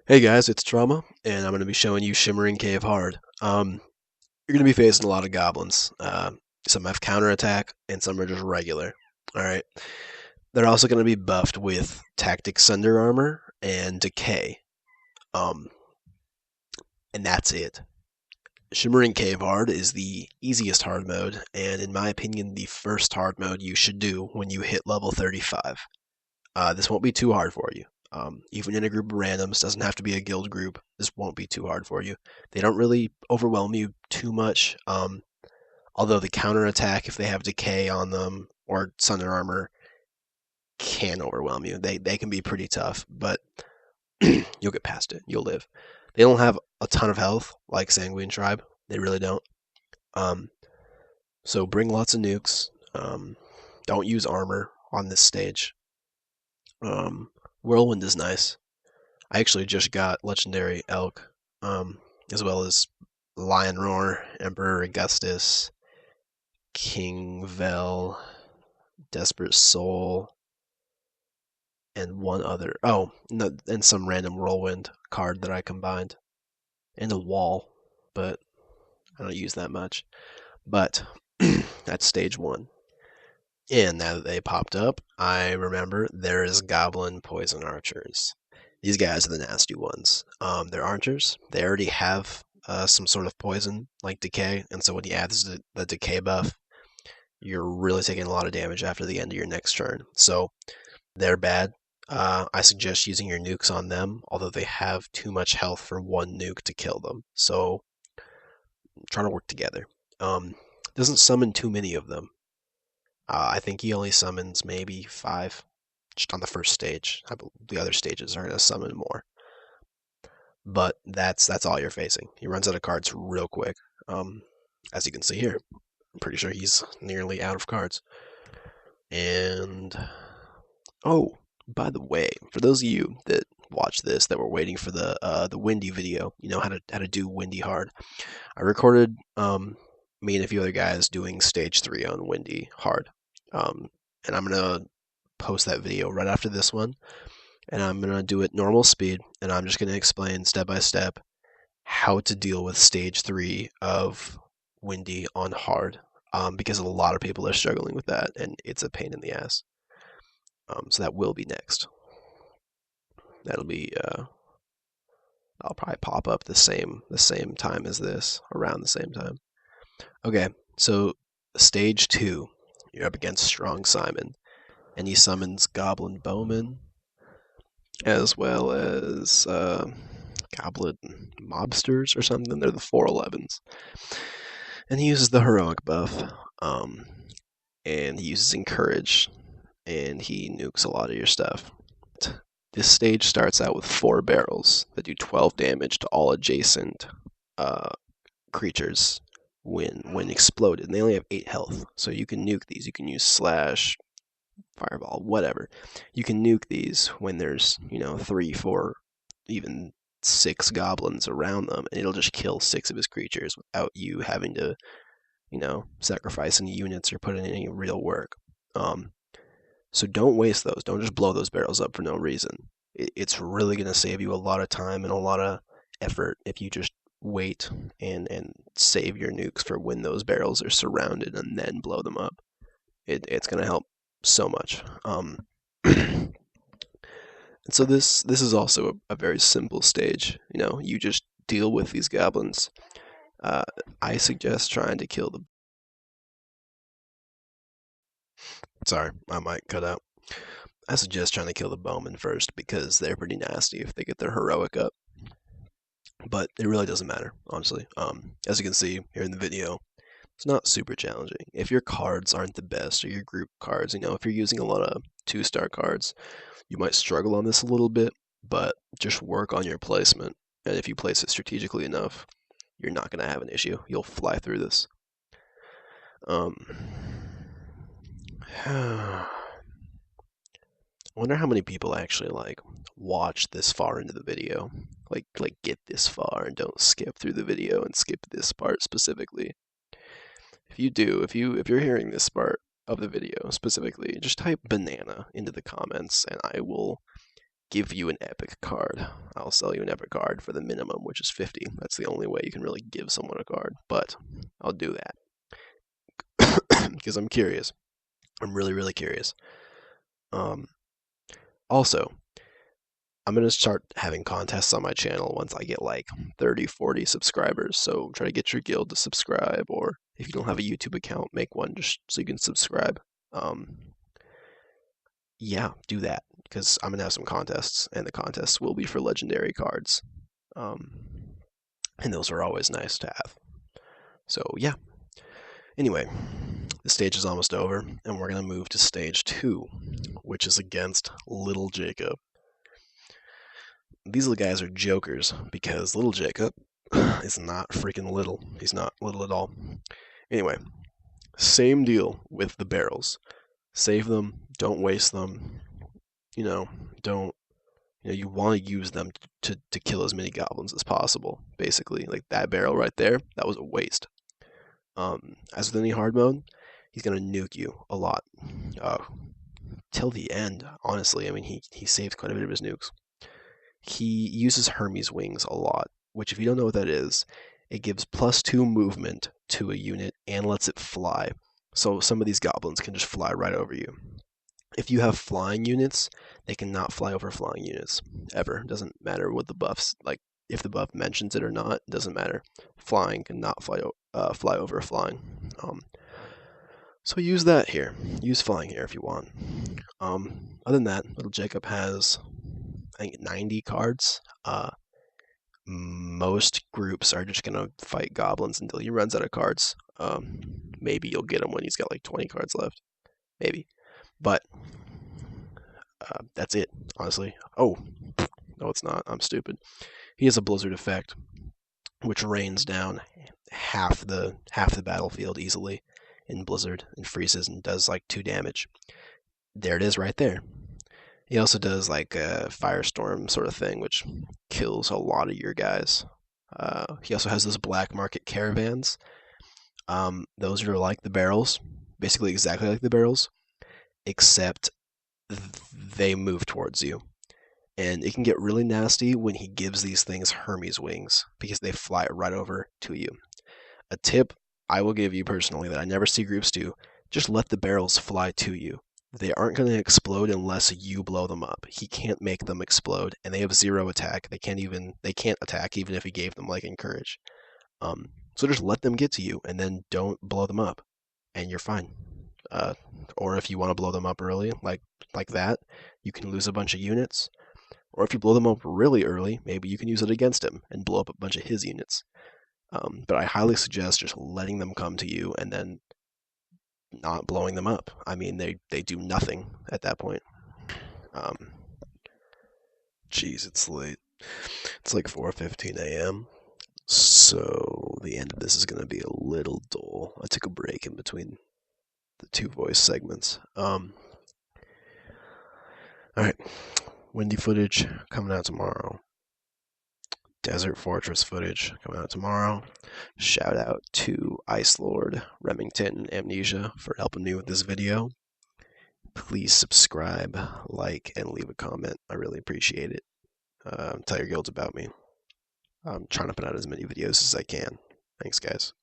Hey guys, it's Trauma, and I'm going to be showing you Shimmering Cave Hard. You're going to be facing a lot of goblins. Some have counterattack, and some are just regular. All right. They're also going to be buffed with Tactics Under Armor and Decay. Um, and that's it. Shimmering Cave Hard is the easiest hard mode, and in my opinion, the first hard mode you should do when you hit level 35. This won't be too hard for you. Even in a group of randoms, doesn't have to be a guild group. This won't be too hard for you. They don't really overwhelm you too much. Although the counterattack, if they have decay on them or Sunder Armor, can overwhelm you. They can be pretty tough, but you'll get past it. You'll live. They don't have a ton of health like Sanguine Tribe. They really don't. Um, so bring lots of nukes. Don't use armor on this stage. Um, Whirlwind is nice. I actually just got Legendary Elk, as well as Lion Roar, Emperor Augustus, King Vel, Desperate Soul, and one other. Oh, no, and some random Whirlwind card that I combined, and a Wall, but I don't use that much. But that's stage one. And now that they popped up, I remember there is Goblin Poison Archers. These guys are the nasty ones. They're archers. They already have some sort of poison, like decay, and so when you add the decay buff, you're really taking a lot of damage after the end of your next turn. So they're bad. I suggest using your nukes on them, although they have too much health for one nuke to kill them. So try to work together. Doesn't summon too many of them. I think he only summons maybe 5 just on the first stage. The other stages are going to summon more. But that's all you're facing. He runs out of cards real quick. As you can see here, I'm pretty sure he's nearly out of cards. And oh, by the way, for those of you that watch this that were waiting for the Windy video, you know how to do Windy hard. I recorded me and a few other guys doing stage 3 on Windy hard. And I'm gonna post that video right after this one, and I'm gonna do it normal speed, and I'm just gonna explain step by step how to deal with stage 3 of Windy on hard, because a lot of people are struggling with that, and it's a pain in the ass. So that will be next. That'll be I'll probably pop up the same time as this, around the same time. Okay, so stage 2, you're up against Strong Simon, and he summons Goblin Bowman, as well as Goblin Mobsters or something. They're the 411s. And he uses the Heroic buff, and he uses Encourage, and he nukes a lot of your stuff. This stage starts out with 4 barrels that do 12 damage to all adjacent creatures when exploded. And they only have 8 health, so you can nuke these. You can use Slash, Fireball, whatever. You can nuke these when there's 3, 4, even 6 goblins around them, and it'll just kill 6 of his creatures without you having to sacrifice any units or put in any real work. So don't waste those. Don't just blow those barrels up for no reason. It's really going to save you a lot of time and a lot of effort if you just wait and save your nukes for when those barrels are surrounded and then blow them up. It's going to help so much. And so this is also a very simple stage. You just deal with these goblins. I suggest trying to kill the. Sorry, I might cut out. I suggest trying to kill the bowmen first because they're pretty nasty if they get their heroic up. But it really doesn't matter, honestly. As you can see here in the video, it's not super challenging. If your cards aren't the best or your group cards, if you're using a lot of 2-star cards, you might struggle on this a little bit, but just work on your placement. And if you place it strategically enough, you're not going to have an issue. You'll fly through this. I wonder how many people actually watch this far into the video, like get this far and don't skip through the video and skip this part specifically. If you do, if you're hearing this part of the video specifically, just type banana into the comments and I will give you an epic card. I'll sell you an epic card for the minimum, which is 50. That's the only way you can really give someone a card, but I'll do that because I'm curious. I'm really, really curious. Also, I'm going to start having contests on my channel once I get like 30, 40 subscribers. So try to get your guild to subscribe, or if you don't have a YouTube account, make one just so you can subscribe. Yeah, do that because I'm going to have some contests, and the contests will be for legendary cards. And those are always nice to have. So, yeah. Anyway, the stage is almost over, and we're going to move to stage 2, which is against Little Jacob. These little guys are jokers because Little Jacob is not freaking little. He's not little at all. Anyway, same deal with the barrels. Save them, don't waste them. Don't you want to use them to kill as many goblins as possible, basically. Like that barrel right there, that was a waste. As with any hard mode, he's going to nuke you a lot. Till the end, honestly. I mean, he saved quite a bit of his nukes. He uses Hermes wings a lot, which if you don't know what that is, it gives +2 movement to a unit and lets it fly. So some of these goblins can just fly right over you. If you have flying units, they cannot fly over flying units, ever. Doesn't matter what the buffs, like, if the buff mentions it or not, it doesn't matter. Flying cannot fly over flying. So use that here. Use flying here if you want. Other than that, Little Jacob has, I think, 90 cards. Most groups are just going to fight goblins until he runs out of cards. Maybe you'll get him when he's got like 20 cards left. Maybe. But that's it, honestly. Oh, no, it's not. I'm stupid. He has a blizzard effect, which rains down half the battlefield easily in blizzard and freezes and does like 2 damage. There it is right there. He also does like a firestorm sort of thing, which kills a lot of your guys. He also has those black market caravans. Those are like the barrels, basically exactly like the barrels, except they move towards you. And it can get really nasty when he gives these things Hermes wings because they fly right over to you. A tip I will give you personally that I never see groups do, just let the barrels fly to you. They aren't going to explode unless you blow them up. He can't make them explode, and they have 0 attack. They can't attack even if he gave them like encourage. So just let them get to you, and then don't blow them up, and you're fine. Or if you want to blow them up early, like that, you can lose a bunch of units. Or if you blow them up really early, maybe you can use it against him and blow up a bunch of his units. But I highly suggest just letting them come to you and then not blowing them up. I mean, they do nothing at that point. Geez, it's late. It's like 4:15 a.m. So the end of this is going to be a little dull. I took a break in between the 2 voice segments. Alright. Windy footage coming out tomorrow. Desert Fortress footage coming out tomorrow. Shout out to Ice Lord, Remington, and Amnesia for helping me with this video. Please subscribe, like, and leave a comment. I really appreciate it. Tell your guilds about me. I'm trying to put out as many videos as I can. Thanks, guys.